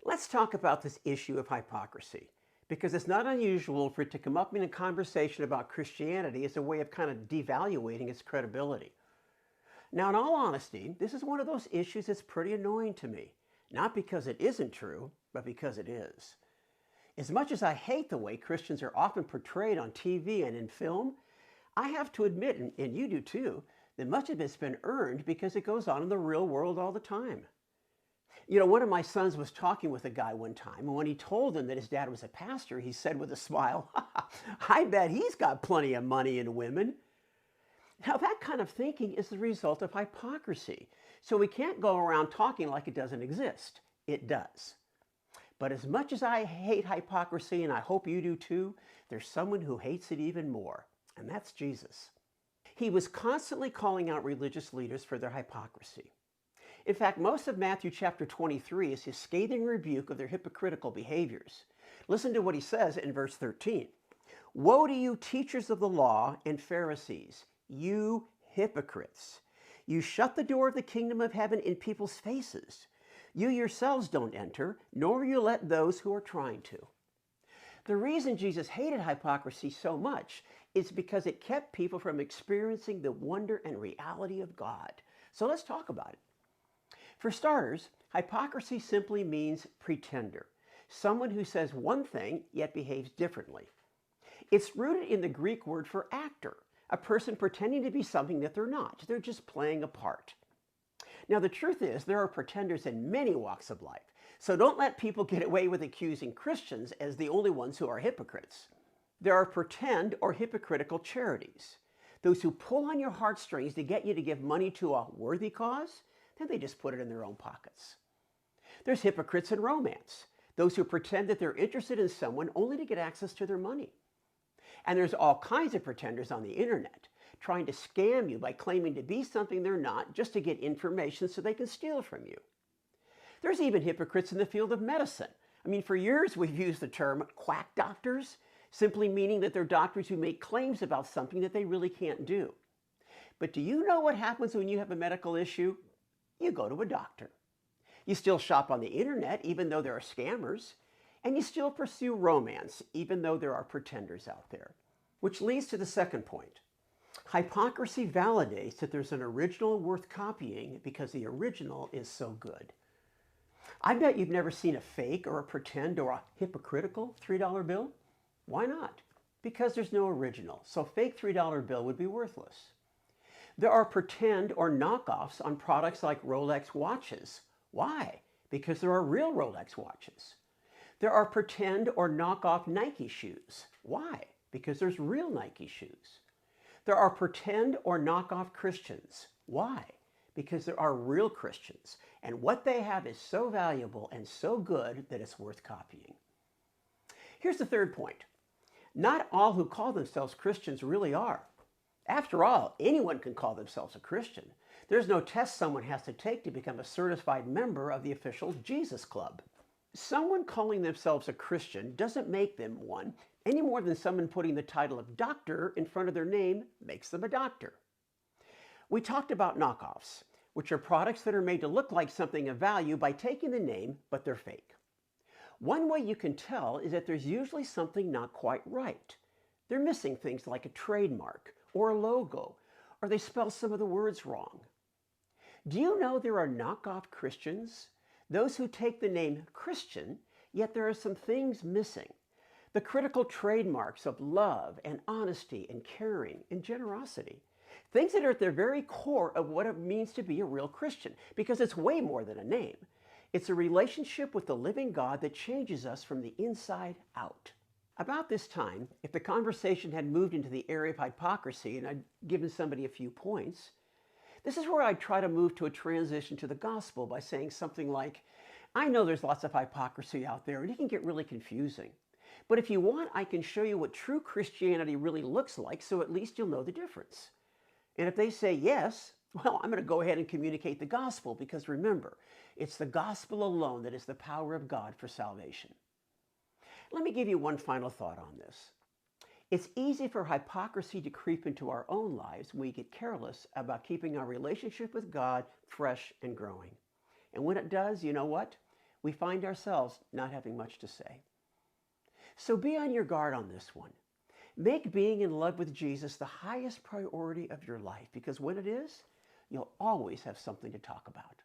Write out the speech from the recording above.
Let's talk about this issue of hypocrisy, because it's not unusual for it to come up in a conversation about Christianity as a way of kind of devaluating its credibility. Now, in all honesty, this is one of those issues that's pretty annoying to me, not because it isn't true, but because it is. As much as I hate the way Christians are often portrayed on TV and in film, I have to admit, and you do too, that much of it's been earned because it goes on in the real world all the time. One of my sons was talking with a guy one time, and when he told him that his dad was a pastor, he said with a smile, I bet he's got plenty of money and women. Now, that kind of thinking is the result of hypocrisy. So we can't go around talking like it doesn't exist. It does. But as much as I hate hypocrisy, and I hope you do too, there's someone who hates it even more, and that's Jesus. He was constantly calling out religious leaders for their hypocrisy. In fact, most of Matthew chapter 23 is his scathing rebuke of their hypocritical behaviors. Listen to what he says in verse 13. Woe to you, teachers of the law and Pharisees, you hypocrites! You shut the door of the kingdom of heaven in people's faces. You yourselves don't enter, nor you let those who are trying to. The reason Jesus hated hypocrisy so much is because it kept people from experiencing the wonder and reality of God. So let's talk about it. For starters, hypocrisy simply means pretender, someone who says one thing yet behaves differently. It's rooted in the Greek word for actor, a person pretending to be something that they're not. They're just playing a part. Now, the truth is, there are pretenders in many walks of life, so don't let people get away with accusing Christians as the only ones who are hypocrites. There are pretend or hypocritical charities, those who pull on your heartstrings to get you to give money to a worthy cause, then they just put it in their own pockets. There's hypocrites in romance, those who pretend that they're interested in someone only to get access to their money. And there's all kinds of pretenders on the internet, trying to scam you by claiming to be something they're not just to get information so they can steal from you. There's even hypocrites in the field of medicine. For years we've used the term quack doctors, simply meaning that they're doctors who make claims about something that they really can't do. But do you know what happens when you have a medical issue? You go to a doctor. You still shop on the internet, even though there are scammers, and you still pursue romance, even though there are pretenders out there. Which leads to the second point. Hypocrisy validates that there's an original worth copying because the original is so good. I bet you've never seen a fake or a pretend or a hypocritical $3 bill. Why not? Because there's no original, so fake $3 bill would be worthless. There are pretend or knockoffs on products like Rolex watches. Why? Because there are real Rolex watches. There are pretend or knockoff Nike shoes. Why? Because there's real Nike shoes. There are pretend or knockoff Christians. Why? Because there are real Christians, and what they have is so valuable and so good that it's worth copying. Here's the third point. Not all who call themselves Christians really are. After all, anyone can call themselves a Christian. There's no test someone has to take to become a certified member of the official Jesus Club. Someone calling themselves a Christian doesn't make them one, any more than someone putting the title of doctor in front of their name makes them a doctor. We talked about knockoffs, which are products that are made to look like something of value by taking the name, but they're fake. One way you can tell is that there's usually something not quite right. They're missing things like a trademark or a logo, or they spell some of the words wrong. Do you know there are knockoff Christians? Those who take the name Christian, yet there are some things missing. The critical trademarks of love and honesty and caring and generosity. Things that are at the very core of what it means to be a real Christian, because it's way more than a name. It's a relationship with the living God that changes us from the inside out. About this time, if the conversation had moved into the area of hypocrisy and I'd given somebody a few points, this is where I'd try to move to a transition to the gospel by saying something like, I know there's lots of hypocrisy out there and it can get really confusing. But if you want, I can show you what true Christianity really looks like, so at least you'll know the difference. And if they say yes, well, I'm going to go ahead and communicate the gospel, because remember, it's the gospel alone that is the power of God for salvation. Let me give you one final thought on this. It's easy for hypocrisy to creep into our own lives when we get careless about keeping our relationship with God fresh and growing. And when it does, you know what? we find ourselves not having much to say. So be on your guard on this one. Make being in love with Jesus the highest priority of your life, because when it is, you'll always have something to talk about.